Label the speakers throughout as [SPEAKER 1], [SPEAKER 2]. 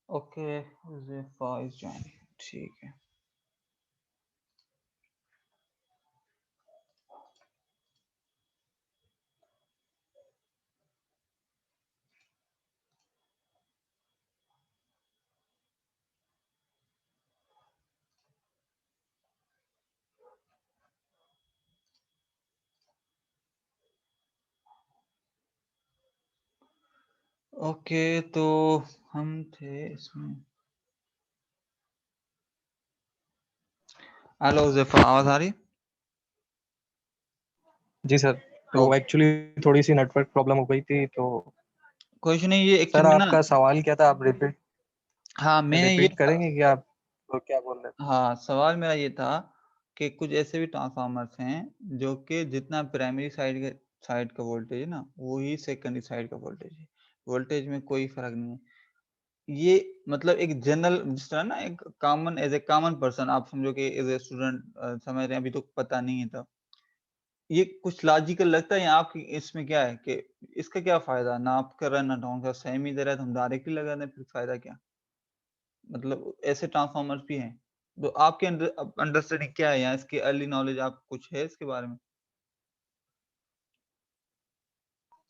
[SPEAKER 1] Okay, ज़ेफा is joining, ठीक है। Okay, तो हम थे इसमें। हेलो ज़ेफा, आवाज आ रही?
[SPEAKER 2] जी सर। तो
[SPEAKER 1] ओके,
[SPEAKER 2] एक्चुअली थोड़ी सी नेटवर्क प्रॉब्लम हो गई थी। तो
[SPEAKER 1] कुछ नहीं, ये
[SPEAKER 2] सर
[SPEAKER 1] एक्चुअली में ना।
[SPEAKER 2] आपका सवाल क्या था? आप रिपीट
[SPEAKER 1] हाँ, मैं ये
[SPEAKER 2] रिपीट करेंगे कि आप तो क्या बोल रहे थे?
[SPEAKER 1] हाँ, सवाल मेरा ये था कि कुछ ऐसे भी ट्रांसफ़ार्मर्स हैं जो कि जितना प्राइमरी साइड का वोल्टेज है ना, वही सेकेंडरी साइड का वोल्टेज है। वोल्टेज में कोई फ़र्क नहीं है। ये मतलब एक जनरल जिस तरह ना, एक common as a common person आप समझो कि एज़ ए स्टूडेंट समझ रहे हैं, अभी तो पता नहीं है तब। ये कुछ लॉजिकल लगता है या आपकी इसमें क्या है कि इसका क्या फ़ायदा? ना अप कर रहा है, ना डाउन कर रहा है, सेम ही दे रहा है, तो हम डायरेक्टली लगा दें, फिर फ़ायदा क्या? मतलब ऐसे ट्रांसफ़ॉर्मर्स भी हैं। तो आपके अंडरस्टैंडिंग क्या है या इसकी अर्ली नॉलेज आप कुछ है इसके बारे में?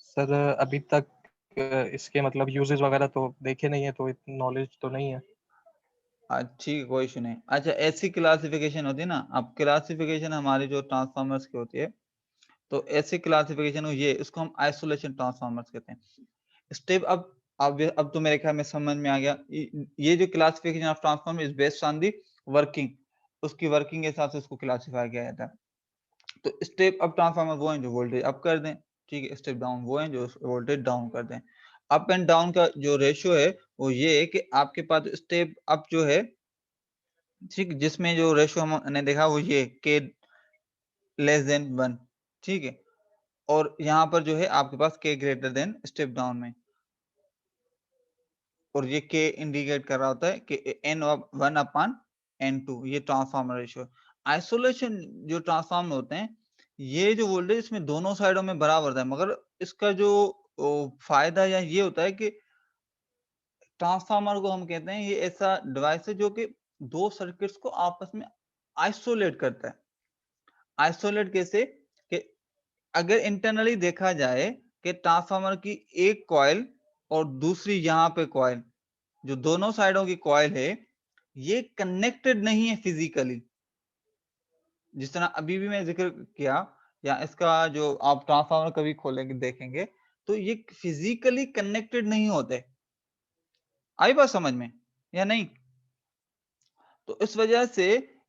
[SPEAKER 2] सर अभी तक इसके मतलब यूजेस वगैरह तो देखे नहीं है, तो इतनी नॉलेज तो नहीं है।
[SPEAKER 1] ठीक है, कोई इश्यू नहीं। अच्छा, ऐसी क्लासिफ़िकेशन होती है ना, अब क्लासिफ़िकेशन हमारी जो ट्रांसफ़ॉर्मर्स की होती है, तो ऐसी क्लासिफ़िकेशन ये इसको हम आइसोलेशन ट्रांसफ़ॉर्मर्स कहते हैं। स्टेप अब तो मेरे ख्याल में समझ में आ गया। ये जो classification of transformer is based on the working, उसकी वर्किंग के हिसाब से उसको क्लासिफ़ाई किया जाता है। तो स्टेप अप ट्रांसफार्मर वो हैं जो वोल्टेज अप कर दें, ठीक है? स्टेप डाउन वो हैं जो वोल्टेज डाउन कर दें। अप एंड डाउन का जो रेशियो है वो ये है कि आपके पास स्टेप अप जो है, ठीक, जिसमें जो रेशियो हमने देखा वो ये k लेस देन 1, ठीक है? और यहाँ पर जो है आपके पास k greater than step down में, और ये k इंडिकेट कर रहा होता है कि n1 अपॉन n2, ये ट्रांसफार्मर रेशियो। आइसोलेशन जो ट्रांसफार्मर होते हैं, ये जो वोल्टेज इसमें दोनों साइडों में बराबर था, मगर इसका जो फायदा या ये होता है कि ट्रांसफार्मर को हम कहते हैं, ये ऐसा डिवाइस है जो कि दो सर्किट्स को आपस में आइसोलेट करता है। आइसोलेट कैसे? कि अगर इंटरनली देखा जाए कि ट्रांसफार्मर की एक कॉइल और दूसरी यहाँ पे कॉइल, जो दोनों साइडों की कॉइल है, ये कनेक्टेड नहीं है फिजिकली। जिस तरह अभी भी मैं जिक्र किया, या इसका जो आप ट्रांसफार्मर कभी खोलेंगे देखेंगे, तो ये फिजिकली कनेक्टेड नहीं होते। आई बात समझ में या नहीं? तो इस वजह से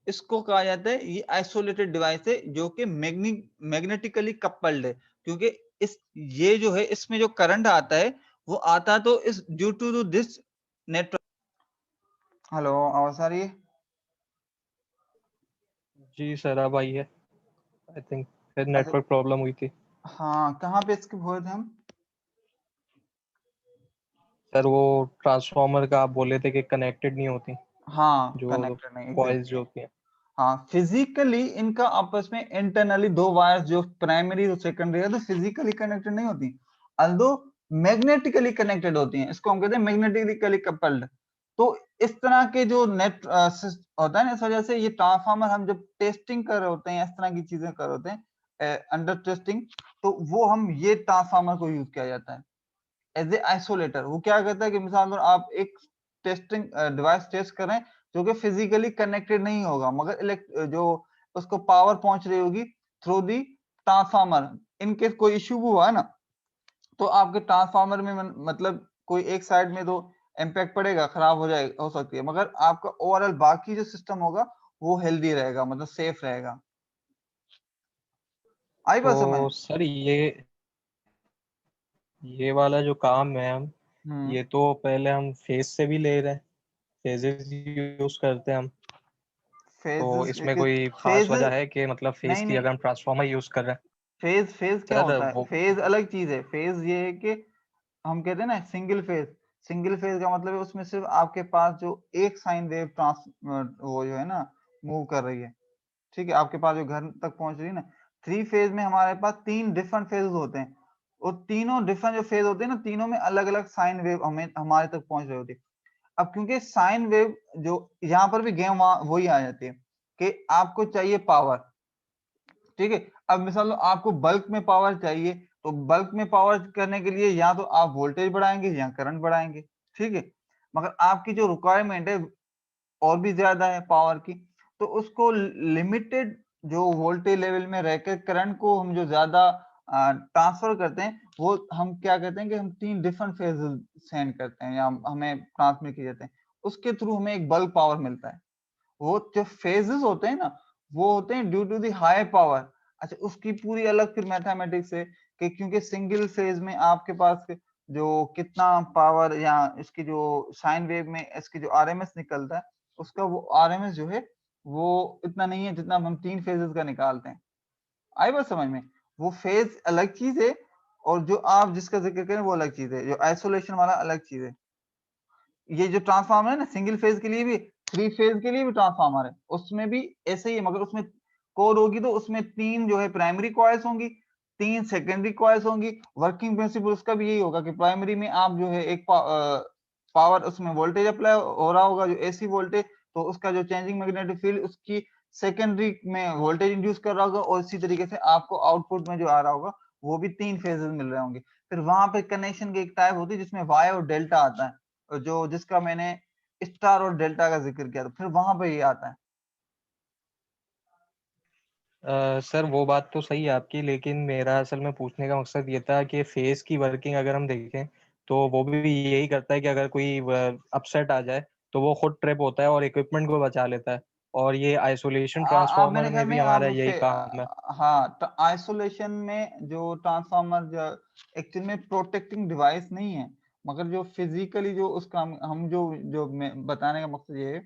[SPEAKER 1] इसको कहा जाता है ये आइसोलेटेड डिवाइस है जो कि मैग्नेटिकली कपल्ड है, क्योंकि इस ये जो है इसमें जो करंट आता है वो आता तो इस due to this network. Hello, आवाज आ रही है?
[SPEAKER 2] जी सर अब आई है। आई थिंक फिर
[SPEAKER 1] अच्छा,
[SPEAKER 2] नेटवर्क प्रॉब्लम हुई थी।
[SPEAKER 1] हाँ, कहाँ पे स्किप हुए थे हम?
[SPEAKER 2] सर वो ट्रांसफार्मर का आप बोले थे कि कनेक्टेड नहीं होती,
[SPEAKER 1] हाँ,
[SPEAKER 2] जो
[SPEAKER 1] कनेक्टेड नहीं,
[SPEAKER 2] कॉइल्स
[SPEAKER 1] एग्जैक्टली।
[SPEAKER 2] जो होती हैं।
[SPEAKER 1] हाँ, फिजिकली इनका आपस में इंटरनली दो वायर्स जो प्राइमरी और सेकेंडरी है, तो फिजिकली कनेक्टेड नहीं होती, अल्दो मैग्नेटिकली कनेक्टेड होती हैं। इसको हम कहते हैं मैग्नेटिकली कपल्ड। तो इस तरह के जो नेट होता है ना, इस वजह से ये ट्रांसफार्मर हम जब टेस्टिंग कर रहे होते हैं, इस तरह की चीजें कर रहे होते हैं अंडर टेस्टिंग, तो वो हम ये ट्रांसफार्मर को यूज किया जाता है एज ए आइसोलेटर। वो क्या कहता है कि मिसाल पर आप एक टेस्टिंग डिवाइस टेस्ट कर रहे हैं जो कि फिजिकली कनेक्टेड नहीं होगा, मगर जो उसको पावर पहुंच रही होगी थ्रू दी ट्रांसफार्मर। इनकेस कोई इश्यू हुआ है ना, तो आपके ट्रांसफार्मर में मतलब कोई एक साइड में तो इम्पैक्ट पड़ेगा, खराब हो जाए हो सकती है, मगर आपका ओवरऑल बाकी जो सिस्टम होगा वो हेल्दी रहेगा, मतलब सेफ रहेगा। आई बात समझ?
[SPEAKER 2] तो सर ये वाला जो काम है हम,
[SPEAKER 1] हम्म।
[SPEAKER 2] ये तो पहले हम फेज से भी ले रहे हैं, फेजेस यूज करते हैं हम। तो
[SPEAKER 1] फेजेस?
[SPEAKER 2] इसमें कोई खास वजह
[SPEAKER 1] फेजेस?
[SPEAKER 2] है कि मतलब फेज
[SPEAKER 1] नहीं
[SPEAKER 2] की
[SPEAKER 1] नहीं,
[SPEAKER 2] अगर हम ट्रांसफार्मर यूज कर रहे हैं?
[SPEAKER 1] फेज फेज क्या
[SPEAKER 2] सर
[SPEAKER 1] होता है?
[SPEAKER 2] वो
[SPEAKER 1] फेज अलग चीज है। फेज ये है कि हम कहते हैं ना सिंगल फेज। सिंगल फेज का मतलब है उसमें सिर्फ आपके पास जो एक साइन वेव ट्रांस वो जो है ना मूव कर रही है, ठीक है, आपके पास जो घर तक पहुंच रही है ना। थ्री फेज में हमारे पास तीन डिफरेंट फेज होते हैं, और तीनों डिफरेंट जो फेज होते हैं ना, तीनों में अलग अलग साइन वेव हमें हमारे तक पहुंच रही होती है। अब क्योंकि साइन वेव जो यहाँ पर भी गेम वही आ जाती है कि आपको चाहिए पावर, ठीक है। अब मिसाल लो आपको बल्क में पावर चाहिए, तो बल्क में पावर करने के लिए या तो आप वोल्टेज बढ़ाएंगे या करंट बढ़ाएंगे, ठीक है। मगर आपकी जो रिक्वायरमेंट है और भी ज्यादा है पावर की, तो उसको लिमिटेड जो वोल्टेज लेवल में रहकर करंट को हम जो ज्यादा ट्रांसफर करते हैं, वो हम क्या कहते हैं कि हम 3 डिफरेंट फेज सेंड करते हैं या हमें ट्रांसमिट किए जाते हैं, उसके थ्रू हमें एक बल्क पावर मिलता है। वो जो फेजेस होते हैं ना, वो होते हैं due to the high power. अच्छा, उसकी पूरी अलग फिर मैथमेटिक्स है कि क्योंकि सिंगल फेज में आपके पास जो कितना पावर या इसकी जो साइन वेव में इसकी जो आरएमएस निकलता है, उसका वो आरएमएस जो है वो इतना नहीं है जितना हम 3 फेजेस का निकालते हैं। आई बात समझ में? वो फेज अलग चीज है और जो आप जिसका जिक्र करें वो अलग चीज है, जो आइसोलेशन वाला अलग चीज है। ये जो ट्रांसफार्मर है ना, सिंगल फेज के लिए भी, 3 फेज के लिए भी ट्रांसफार्मर है, उसमें भी ऐसे ही है, मगर उसमें कोर होगी तो उसमें 3 जो है प्राइमरी कॉइल्स होंगी, 3 सेकेंडरी कॉइल्स होंगी। वर्किंग प्रिंसिपल उसका भी यही होगा कि प्राइमरी में आप जो है एक पावर उसमें वोल्टेज अप्लाई हो रहा होगा, जो एसी वोल्टेज, तो उसका जो चेंजिंग मैग्नेटिक फील्ड उसकी सेकेंडरी में वोल्टेज इंड्यूस कर रहा होगा, और इसी तरीके से आपको आउटपुट में जो आ रहा होगा वो भी 3 फेजेस मिल रहे होंगे। फिर वहां पे कनेक्शन की एक टाइप होती है जिसमें वाई और डेल्टा आता है, जो जिसका मैंने स्टार और डेल्टा का जिक्र किया, तो फिर वहां पे ये आता है।
[SPEAKER 2] सर वो बात तो सही है आपकी, लेकिन मेरा असल में पूछने का मकसद ये था कि फेज की वर्किंग अगर हम देखें तो वो भी यही करता है कि अगर कोई अपसेट आ जाए तो वो खुद ट्रिप होता है और इक्विपमेंट को बचा लेता है, और ये आइसोलेशन
[SPEAKER 1] आप मेरे
[SPEAKER 2] ट्रांसफार्मर
[SPEAKER 1] ख्याल
[SPEAKER 2] में भी
[SPEAKER 1] में
[SPEAKER 2] हमारा यही काम है।
[SPEAKER 1] हाँ, आइसोलेशन में जो ट्रांसफार्मर जो एक्चुअल में प्रोटेक्टिंग डिवाइस नहीं है, मगर जो फिजिकली जो उसका हम जो जो बताने का मकसद ये है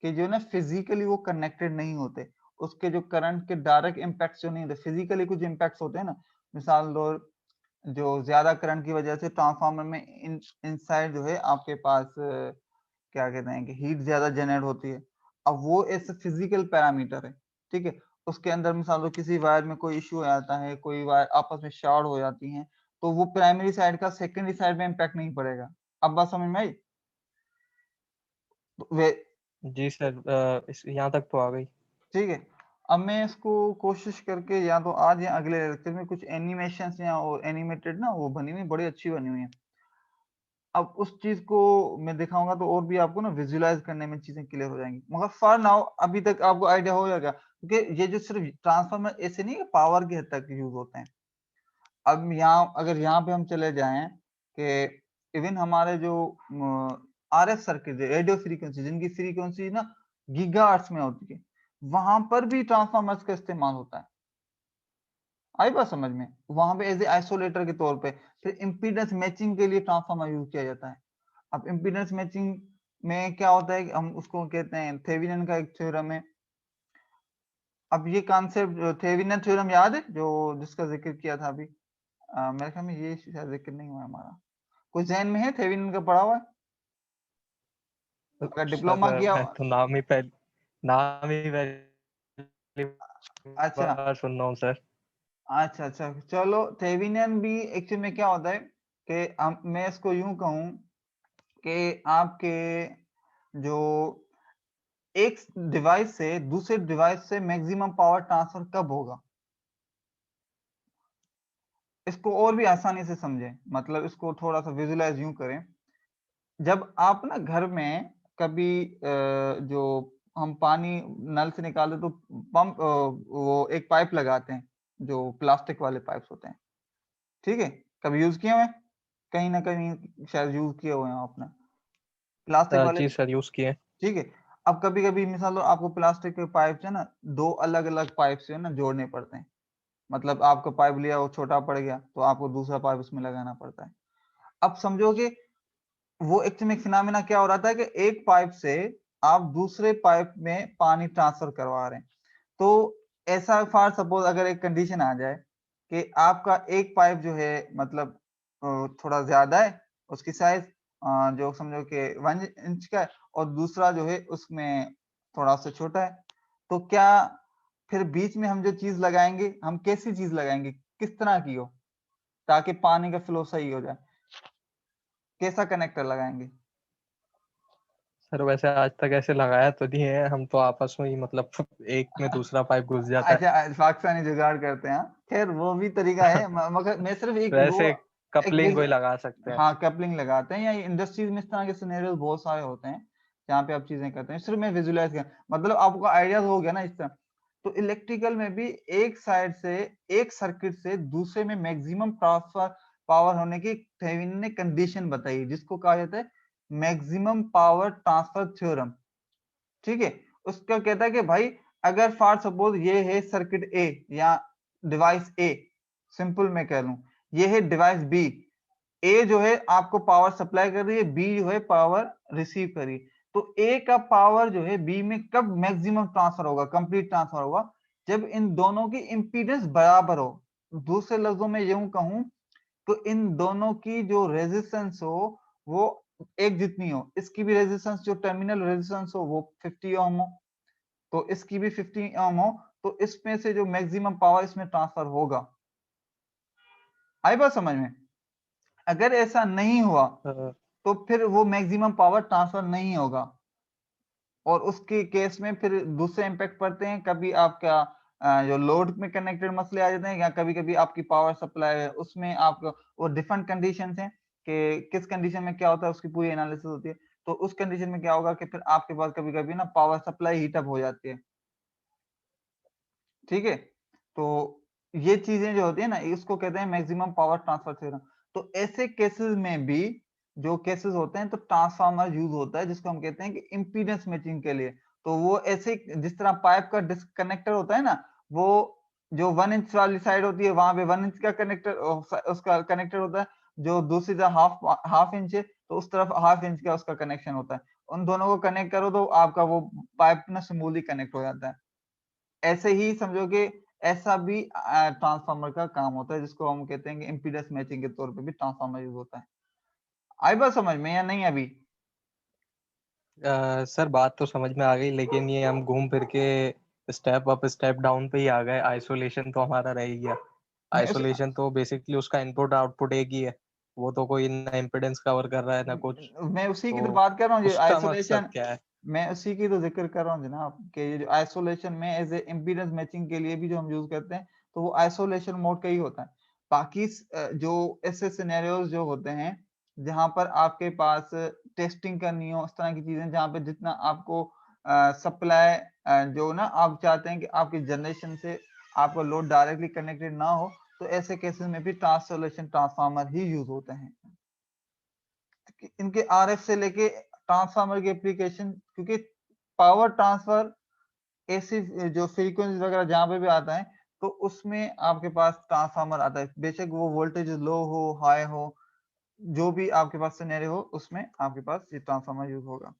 [SPEAKER 1] कि जो ना फिजिकली वो कनेक्टेड नहीं होते, उसके जो करंट के डायरेक्ट इम्पैक्ट जो नहीं होते, फिजिकली कुछ इम्पैक्ट्स होते हैं ना। मिसाल दो, जो ज्यादा करंट की वजह से ट्रांसफार्मर में इनसाइड जो है आपके पास क्या कहते हैं कि हीट ज्यादा जनरेट होती है। अब वो ऐसे फिजिकल पैरामीटर है, ठीक है। उसके अंदर मिसाल लो किसी वायर में कोई इश्यू आ जाता है, कोई वायर आपस में शॉर्ट हो जाती हैं, तो वो प्राइमरी साइड का सेकेंडरी साइड में इम्पैक्ट नहीं पड़ेगा। अब बात समझ में आई? तो वे
[SPEAKER 2] जी सर, यहाँ तक तो आ गई।
[SPEAKER 1] ठीक है। अब मैं इसको कोशिश करके या तो आज या अगले लेक्चर में कुछ एनिमेशन या एनिमेटेड ना वो बनी हुई बड़ी अच्छी बनी हुई है, अब उस चीज को मैं दिखाऊंगा तो और भी आपको ना विजुलाइज करने में चीजें क्लियर हो जाएंगी। मगर फॉर नाउ अभी तक आपको आइडिया हो जाएगा, क्योंकि ये जो सिर्फ ट्रांसफार्मर ऐसे नहीं है पावर की हद तक यूज होते हैं। अब यहाँ अगर यहाँ पे हम चले जाएं कि इवन हमारे जो आरएफ सर्किट रेडियो फ्रीक्वेंसी जिनकी फ्रीक्वेंसी ना गीगाहर्ट्ज में होती है, वहां पर भी ट्रांसफार्मर्स का इस्तेमाल होता है। आई बात समझ में? वहां पे एज ए आइसोलेटर के तौर पे। फिर इम्पीडेंस मैचिंग के लिए ट्रांसफार्मर यूज किया जाता है। अब इम्पीडेंस मैचिंग में क्या होता है कि हम उसको कहते हैं थेवेनिन का एक थ्योरम है। अब ये कॉन्सेप्ट थेवेनिन थ्योरम याद है जो जिसका जिक्र किया था अभी? मेरे ख्याल में ये शायद जिक्र नहीं हुआ हमारा। कोई जहन में है थेवेनिन का पढ़ा हुआ है अगर डिप्लोमा
[SPEAKER 2] सर
[SPEAKER 1] किया?
[SPEAKER 2] मैं तो नाम ही पहली
[SPEAKER 1] अच्छा
[SPEAKER 2] बार सुन रहा हूँ सर।
[SPEAKER 1] अच्छा अच्छा, चलो थेवेनिन भी एक्चुअल में क्या होता है कि मैं इसको यूं कहूं कि आपके जो एक डिवाइस से दूसरे डिवाइस से मैक्सिमम पावर ट्रांसफर कब होगा, इसको और भी आसानी से समझें, मतलब इसको थोड़ा सा विजुलाइज यूं करें। जब आप ना घर में कभी जो हम पानी नल से निकालते तो पंप वो एक पाइप लगाते हैं, जो प्लास्टिक वाले पाइप्स होते हैं, ठीक है। कभी यूज किए हुए हैं? कहीं ना कहीं शायद यूज किए हुए हैं आपने प्लास्टिक वाले,
[SPEAKER 2] जी सर, यूज किए।
[SPEAKER 1] ठीक है। अब कभी कभी मिसाल लो आपको प्लास्टिक के पाइप से ना दो अलग अलग पाइप से ना जोड़ने पड़ते हैं, मतलब आपका पाइप लिया वो छोटा पड़ गया तो आपको दूसरा पाइप उसमें लगाना पड़ता है। अब समझो कि वो एक फिनोमेना क्या हो रहा था कि एक पाइप से आप दूसरे पाइप में पानी ट्रांसफर करवा रहे हैं। तो ऐसा फॉर सपोज अगर एक कंडीशन आ जाए कि आपका एक पाइप जो है मतलब थोड़ा ज्यादा है उसकी साइज, जो समझो कि 1 इंच का है, और दूसरा जो है उसमें थोड़ा सा छोटा है, तो क्या फिर बीच में हम जो चीज लगाएंगे हम कैसी चीज लगाएंगे, किस तरह की हो ताकि पानी का फ्लो सही हो जाए, कैसा कनेक्टर लगाएंगे?
[SPEAKER 2] सर वैसे आज तक ऐसे लगाया तो नहीं है, हम तो आपस में ही मतलब एक में दूसरा पाइप घुस जाता है।
[SPEAKER 1] अच्छा, पाकिस्तानी जुगाड़ करते हैं। खैर वो भी तरीका है, मगर मैं सिर्फ एक वो
[SPEAKER 2] वैसे
[SPEAKER 1] एक
[SPEAKER 2] कपलिंग को ही लगा सकते हैं।
[SPEAKER 1] हाँ, कपलिंग लगाते हैं, या इंडस्ट्रीज में इस तरह के सिनेरियोस बहुत सारे होते हैं जहाँ पे आप चीजें करते हैं। सिर्फ मैं विजुलाइज कर, मतलब आपको आइडिया हो गया ना इस तरह। तो इलेक्ट्रिकल में भी एक साइड से, एक सर्किट से दूसरे में मैक्सिमम ट्रांसफर पावर होने की थेवेनिन ने कंडीशन बताई, जिसको कहा जाता है मैक्सिमम पावर ट्रांसफर थ्योरम। ठीक है, उसका कहता है कि भाई अगर फॉर सपोज ये है सर्किट ए या डिवाइस ए, सिंपल मैं कह लूं ये है डिवाइस बी, ए जो है आपको पावर सप्लाई कर रही है, बी जो है पावर रिसीव कर रही है। तो ए का पावर जो है बी में कब मैक्सिमम ट्रांसफर होगा, कंप्लीट ट्रांसफर होगा, जब इन दोनों की इंपीडेंस बराबर हो। दूसरे लफ्जों में यूं कहूं तो इन दोनों की जो रेजिस्टेंस हो वो एक जितनी हो, इसकी भी रेजिस्टेंस जो टर्मिनल रेजिस्टेंस हो वो 50 ओम हो, तो इसकी भी 50 ओम हो, तो इसमें से जो मैक्सिमम पावर इसमें ट्रांसफर होगा। आई बात समझ में? अगर ऐसा नहीं हुआ
[SPEAKER 2] हाँ।
[SPEAKER 1] तो फिर वो मैक्सिमम पावर ट्रांसफर नहीं होगा, और उसके केस में फिर दूसरे इंपैक्ट पड़ते हैं। कभी आपका जो लोड में कनेक्टेड मसले आ जाते हैं, या कभी कभी आपकी पावर सप्लाई है उसमें आपको वो डिफरेंट कंडीशंस हैं कि किस कंडीशन में क्या होता है, उसकी पूरी एनालिसिस होती है। तो उस कंडीशन में क्या होगा कि फिर आपके पास कभी कभी ना पावर सप्लाई हीटअप हो जाती है। ठीक है, तो ये चीजें जो होती है ना, इसको कहते हैं मैक्सिमम पावर ट्रांसफर थ्योरम। तो ऐसे केसेस में भी जो केसेस होते हैं तो ट्रांसफार्मर यूज होता है, जिसको हम कहते हैं कि इंपीडेंस मैचिंग के लिए। तो वो ऐसे जिस तरह पाइप का डिस्कनेक्टर होता है ना, वो जो 1 इंच वाली साइड होती है वहां पे 1 इंच का कनेक्टर, उसका कनेक्टर होता है, जो दूसरी तरफ हाफ हाफ इंच है तो उस तरफ हाफ इंच का उसका कनेक्शन होता है। उन दोनों को कनेक्ट करो तो आपका वो पाइप ना स्मूथली कनेक्ट हो जाता है। ऐसे ही समझो कि ऐसा भी ट्रांसफार्मर का काम होता है, जिसको हम कहते हैं कि इम्पीडेंस मैचिंग के तौर पे भी ट्रांसफार्मर यूज होता है। आई बात समझ में या नहीं अभी?
[SPEAKER 2] सर बात तो समझ में आ गई, लेकिन ये हम घूम फिर के स्टेप अप स्टेप डाउन पे ही आ गए। आइसोलेशन तो हमारा रह ही गया।
[SPEAKER 1] मैं उस
[SPEAKER 2] आइसोलेशन तो बेसिकली उसका इनपुट आउटपुट एक ही है, वो तो कोई ना इम्पिडेंस कवर कर रहा है ना कुछ।
[SPEAKER 1] मैं उसी की तो
[SPEAKER 2] तो
[SPEAKER 1] बात कर रहा हूँ, जो
[SPEAKER 2] उसका मकसद
[SPEAKER 1] आइसोलेशन,
[SPEAKER 2] क्या है?
[SPEAKER 1] मैं उसी की तो जिक्र कर रहा हूँ जनाब, कि ये जो आइसोलेशन में एज ए इम्पीडेंस मैचिंग के लिए भी जो हम यूज करते हैं, तो वो आइसोलेशन मोड का ही होता है। बाकी जो ऐसे सिनेरियोज जो होते हैं जहां पर आपके पास टेस्टिंग करनी हो, इस तरह की चीजें जहां पे जितना आपको सप्लाई, जो ना आप चाहते हैं कि आपकी जनरेशन से आपका लोड डायरेक्टली कनेक्टेड ना हो, तो ऐसे केसेस में भी ट्रांसलेशन ट्रांसफार्मर ही यूज होते हैं। इनके आरएफ से लेके ट्रांसफार्मर की एप्लीकेशन, क्योंकि पावर ट्रांसफर ऐसी जो फ्रीक्वेंसी वगैरह जहां पे भी आता है, तो उसमें आपके पास ट्रांसफार्मर आता है, बेशक वो वोल्टेज लो हो हाई हो, जो भी आपके पास सिनेरियो हो उसमें आपके पास ये ट्रांसफार्मर यूज होगा।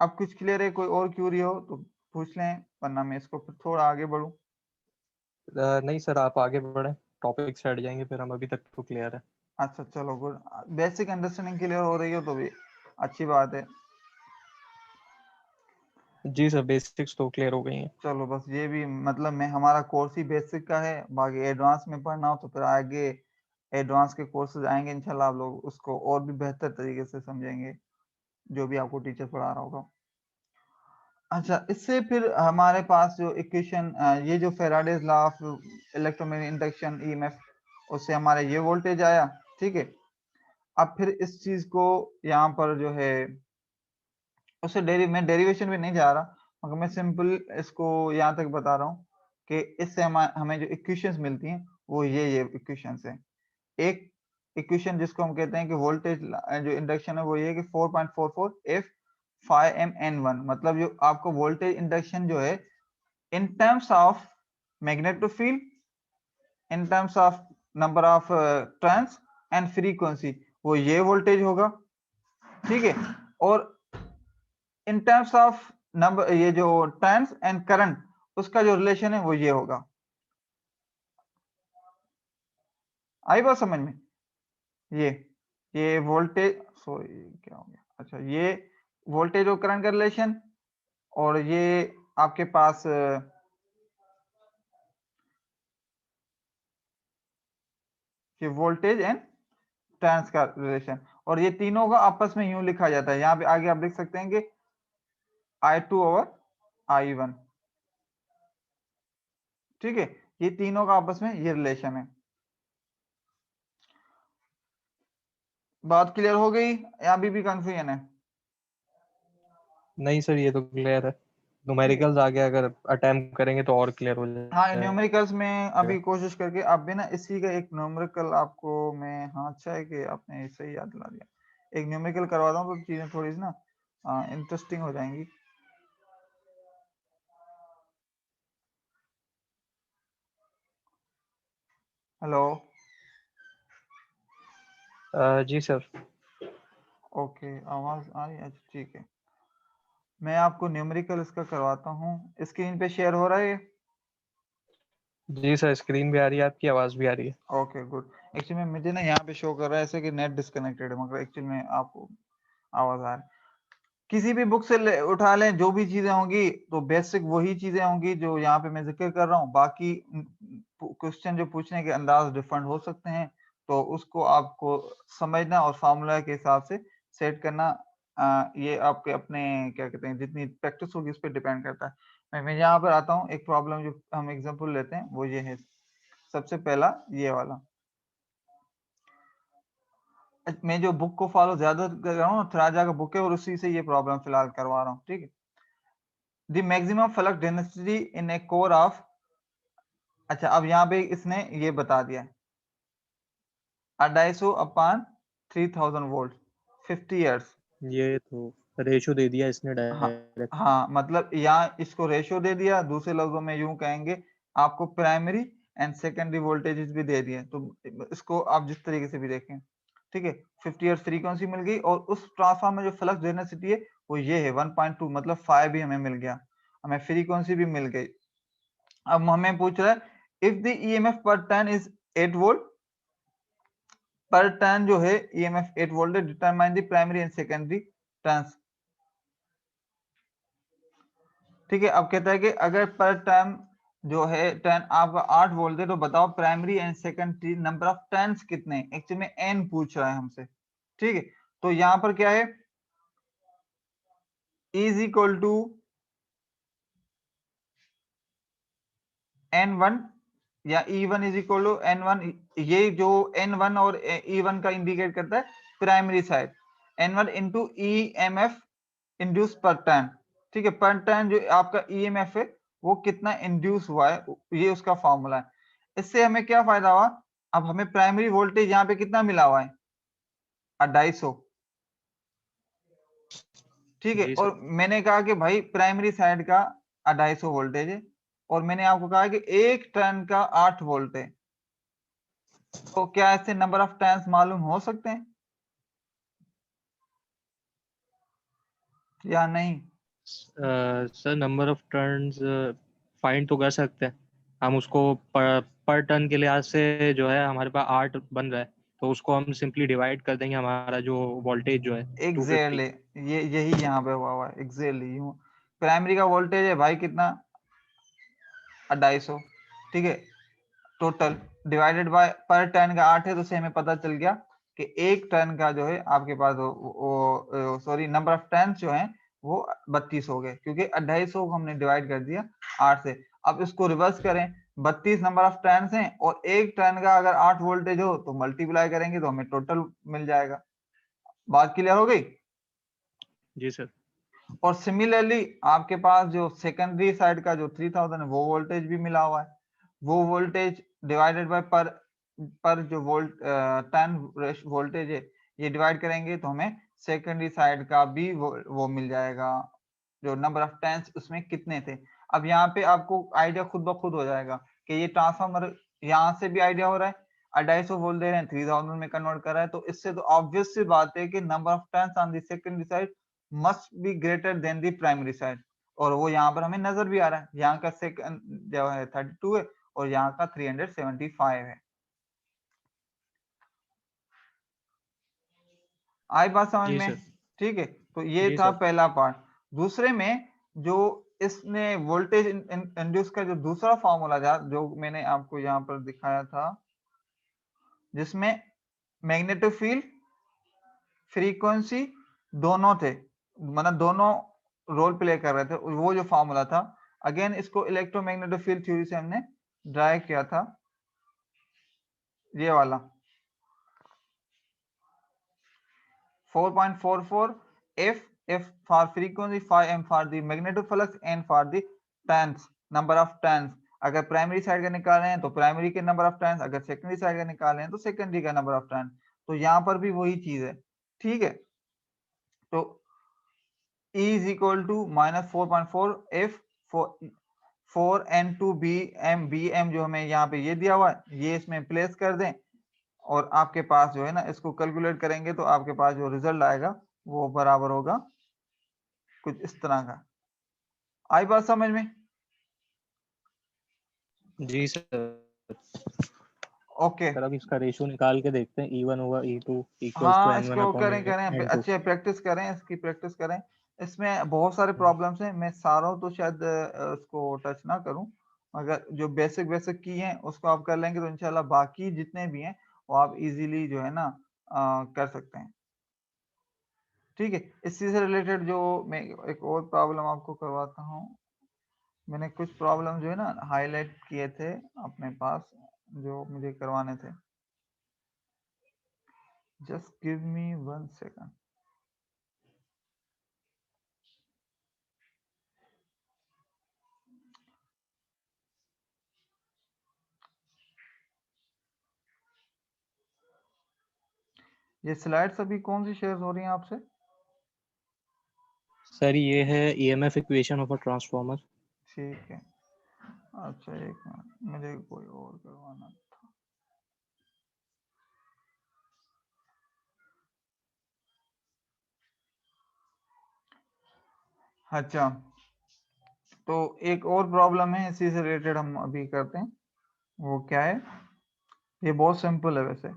[SPEAKER 1] अब कुछ क्लियर है? कोई और क्यूरी हो तो पूछ लें, वरना मैं इसको फिर थोड़ा आगे बढ़ूं।
[SPEAKER 2] नहीं सर, आप आगे बढ़े, टॉपिक से हट जाएंगे फिर हम। अभी तक तो क्लियर है।
[SPEAKER 1] अच्छा चलो गुड, बेसिक अंडरस्टैंडिंग क्लियर हो रही हो तो भी अच्छी बात है।
[SPEAKER 2] जी सर, बेसिक्स तो क्लियर हो गई हैं।
[SPEAKER 1] चलो बस ये भी मतलब मैं, हमारा कोर्स ही बेसिक का है, बाकी एडवांस में पढ़ना हो तो फिर आगे एडवांस के कोर्सेज आएंगे इंशाल्लाह, आप लोग उसको और भी बेहतर तरीके से समझेंगे, जो भी आपको टीचर पढ़ा रहा होगा। अच्छा, इससे फिर हमारे पास जो इक्वेशन, ये जो Faraday's law of electromagnetic induction EMF, उससे हमारे ये वोल्टेज आया। ठीक है, अब फिर इस चीज को यहाँ पर जो है उससे मैं डेरिवेशन भी नहीं जा रहा, मगर मैं सिंपल इसको यहाँ तक बता रहा हूँ कि इससे हमें जो इक्वेशंस मिलती हैं वो ये इक्वेशंस है। एक इक्वेशन जिसको हम कहते हैं कि वोल्टेज जो इंडक्शन है वो ये कि 4.44 एफ 5 एम एन वन, मतलब जो आपको वोल्टेज इंडक्शन जो है in terms of magneto field, in terms of number of turns and frequency, वो ये वोल्टेज होगा। ठीक है, और इन टर्म्स ऑफ नंबर, ये जो टर्न्स एंड करंट, उसका जो रिलेशन है वो ये होगा। आई बात समझ में? ये ये वोल्टेज, सॉरी क्या हो गया, अच्छा ये वोल्टेज और करंट का रिलेशन, और ये आपके पास ये वोल्टेज एंड टर्न्स का रिलेशन, और ये तीनों का आपस में यूं लिखा जाता है, यहाँ पे आगे आप लिख सकते हैं कि I2 ओवर I1, ठीक है, ये तीनों का आपस में ये रिलेशन है। बात क्लियर हो गई या अभी भी कंफ्यूजन है?
[SPEAKER 2] नहीं सर, ये तो क्लियर है।
[SPEAKER 1] ठीक है,
[SPEAKER 2] न्यूमेरिकल्स आगे अगर अटेम्प्ट करेंगे तो और क्लियर हो
[SPEAKER 1] हाँ
[SPEAKER 2] जाएगा।
[SPEAKER 1] न्यूमेरिकल्स में अभी कोशिश करके आप भी ना, इसी का एक न्यूमेरिकल आपको मैं, हाँ अच्छा है कि आपने सही याद दिला दिया, एक न्यूमेरिकल करवाता हूँ तो चीजें थोड़ी सी ना इंटरेस्टिंग हो जाएंगी। हेलो,
[SPEAKER 2] जी सर।
[SPEAKER 1] ओके आवाज आ रही है, अच्छा ठीक है, मैं आपको न्यूमेरिकल इसका करवाता हूँ। स्क्रीन पे शेयर हो रहा है ये?
[SPEAKER 2] जी सर, स्क्रीन भी आ रही है, आपकी आवाज़ भी आ रही है।
[SPEAKER 1] Okay good. एक्चुअली में मुझे ना यहाँ पे शो कर रहा है ऐसे कि नेट डिस्कनेक्टेड है, मगर एक्चुअली में आपको आवाज आ रही है। किसी भी बुक से उठा लें, जो भी चीजें होंगी तो बेसिक वही चीजें होंगी जो यहाँ पे मैं जिक्र कर रहा हूँ। बाकी क्वेश्चन जो पूछने के अंदाज डिफरेंट हो सकते हैं, तो उसको आपको समझना और फार्मूला के हिसाब से सेट करना, ये आपके अपने क्या कहते हैं, जितनी प्रैक्टिस होगी उस पर डिपेंड करता है। मैं यहाँ पर आता हूँ, एक प्रॉब्लम जो हम एग्जाम्पल लेते हैं वो ये है। सबसे पहला ये वाला, मैं जो बुक को फॉलो ज्यादा कर रहा हूँ, थराजा का बुक है और उसी से ये प्रॉब्लम फिलहाल करवा रहा हूँ, ठीक है। The maximum flux density in A core of, अच्छा अब यहाँ पे इसने ये बता दिया 250 अपॉन 3000 वोल्ट 50 इयर्स।
[SPEAKER 2] ये तो रेशो दे दिया इसने
[SPEAKER 1] हाँ,
[SPEAKER 2] डायरेक्ट।
[SPEAKER 1] हाँ मतलब यहाँ इसको रेशियो दे दिया, दूसरे लफ्जों में यूं कहेंगे आपको प्राइमरी एंड सेकेंडरी वोल्टेजेस भी दे दिए, तो इसको आप जिस तरीके से भी देखें, ठीक है। 50 इयर्स फ्रीक्वेंसी मिल गई और उस ट्रांसफार्मर में जो फ्लक्स डेंसिटी है वो ये है 1.2, मतलब 5 भी हमें मिल गया, हमें फ्रीक्वेंसी भी मिल गई। अब हमें पूछ रहा है इफ द ईएमएफ पर टर्न इज 8 वोल्ट, पर टर्न जो है ईएमएफ 8 वोल्ट है, determine the primary and secondary turns, ठीक है। अब कहता है कि अगर पर टर्न जो है टर्न आपका 8 वोल्ट है, तो बताओ primary and secondary number of turns कितने, एक्चुअली में एन पूछ रहा है हमसे, ठीक है। तो यहां पर क्या है, इज इक्वल टू N1 या E1 is equal to N1, ये जो N1 और E1 का इंडिकेट करता है primary side, N1 into EMF induce पर टर्न, ठीक है। पर टर्न जो आपका EMF है वो कितना इंड्यूस हुआ है, ये उसका फॉर्मूला है। इससे हमें क्या फायदा हुआ, अब हमें प्राइमरी वोल्टेज यहाँ पे कितना मिला हुआ है 250, ठीक है।
[SPEAKER 2] जी सर।
[SPEAKER 1] और मैंने कहा कि भाई प्राइमरी साइड का 250 वोल्टेज है, और मैंने आपको कहा कि एक टर्न का 8 वोल्ट है, तो क्या ऐसे नंबर ऑफ टर्न्स मालूम हो सकते हैं या नहीं?
[SPEAKER 2] Sir number of turns find तो कर सकते हैं हम उसको। पर टर्न के लिहाज से जो है हमारे पास 8 बन रहा है, तो उसको हम सिंपली डिवाइड कर देंगे, हमारा जो वोल्टेज जो है 250।
[SPEAKER 1] एग्जैक्टली, ये यही यहाँ पे हुआ है एग्जैक्टली यूं। प्राइमरी का वोल्टेज है भाई कितना 250, ठीक है, टोटल डिवाइडेड बाय पर टर्न का 8 है, तो उससे हमें पता चल गया कि एक टर्न का जो है आपके पास वो सॉरी नंबर ऑफ टर्न्स जो है वो 32 हो गए, क्योंकि 250 को हमने डिवाइड कर दिया 8 से। अब इसको रिवर्स करें, 32 नंबर ऑफ टर्न्स हैं और एक टर्न का अगर 8 वोल्टेज हो तो मल्टीप्लाई करेंगे तो हमें टोटल मिल जाएगा। बात क्लियर हो गई?
[SPEAKER 2] जी सर।
[SPEAKER 1] और सिमिलरली आपके पास जो सेकेंडरी साइड का जो 3000 है वो वोल्टेज भी मिला हुआ है, वो वोल्टेज डिवाइडेड बाय पर जो टर्न वोल्टेज है ये डिवाइड करेंगे तो हमें सेकेंडरी साइड का भी वो मिल जाएगा, जो नंबर ऑफ टर्न्स उसमें कितने थे। अब यहाँ पे आपको आइडिया खुद ब खुद हो जाएगा कि ये ट्रांसफार्मर, यहाँ से भी आइडिया हो रहा है 250 वोल्ट दे रहे हैं 3000 में कन्वर्ट कर रहा है, तो इससे तो ऑब्वियस सी बात है कि number of turns on the secondary side must be greater than the primary side, और वो यहाँ पर हमें नजर भी आ रहा है, यहाँ का सेकंड जो है 32 है और यहाँ का 375 है। आई बात समझ
[SPEAKER 2] जी
[SPEAKER 1] में?
[SPEAKER 2] सर।
[SPEAKER 1] ठीक है, तो ये
[SPEAKER 2] जी
[SPEAKER 1] था
[SPEAKER 2] सर।
[SPEAKER 1] पहला पार्ट। दूसरे में जो इसने वोल्टेज इंड्यूस का जो दूसरा फॉर्मूला था जो मैंने आपको यहाँ पर दिखाया था, जिसमें मैग्नेटिक फील्ड फ्रीक्वेंसी दोनों थे, मतलब दोनों रोल प्ले कर रहे थे, वो जो फॉर्मूला था। अगेन इसको इलेक्ट्रोमैग्नेटिक फील्ड थ्योरी से हमने ड्राइव किया था, ये वाला 4.44 F for frequency, phi m for the magnetic flux, n for the turns, number of turns। अगर प्राइमरी साइड का निकाल रहे हैं तो प्राइमरी के नंबर ऑफ टर्न्स, अगर सेकेंडरी साइड का निकाल रहे हैं तो सेकेंडरी का नंबर ऑफ टर्न। तो यहाँ पर भी वही चीज है, ठीक है। तो E is equal to -4.4 F 4 N2 BM जो हमें यहाँ पे ये दिया हुआ है, ये इसमें प्लेस कर दें और आपके पास जो है ना, इसको कैलकुलेट करेंगे तो आपके पास जो रिजल्ट आएगा वो बराबर होगा कुछ इस तरह का। आई बात समझ में?
[SPEAKER 2] जी सर।
[SPEAKER 1] ओके
[SPEAKER 2] सर अब इसका रेशियो निकाल के देखते हैं, E1 होगा E2 इक्वल्स टू
[SPEAKER 1] हाँ,
[SPEAKER 2] N1
[SPEAKER 1] इसको
[SPEAKER 2] अपॉन
[SPEAKER 1] करें
[SPEAKER 2] N2।
[SPEAKER 1] अच्छे प्रैक्टिस करें, इसकी प्रैक्टिस करें। इसमें बहुत सारे प्रॉब्लम्स हैं, मैं सारों तो शायद उसको टच ना करूं, मगर जो बेसिक बेसिक की हैं उसको आप कर लेंगे तो इंशाल्लाह बाकी जितने भी हैं वो आप इजीली जो है ना कर सकते हैं, ठीक है। इसी से रिलेटेड जो मैं एक और प्रॉब्लम आपको करवाता हूँ। मैंने कुछ प्रॉब्लम जो है ना हाईलाइट किए थे अपने पास, जो मुझे करवाने थे। Just give me 1 second. ये स्लाइड्स अभी कौन सी शेयर हो रही हैं आपसे?
[SPEAKER 2] सर ये है EMF equation of a transformer.
[SPEAKER 1] ठीक है, अच्छा एक मिनट, मुझे कोई और करवाना था। अच्छा, तो एक और प्रॉब्लम है इसी से रिलेटेड हम अभी करते हैं। वो क्या है? ये बहुत सिंपल है वैसे।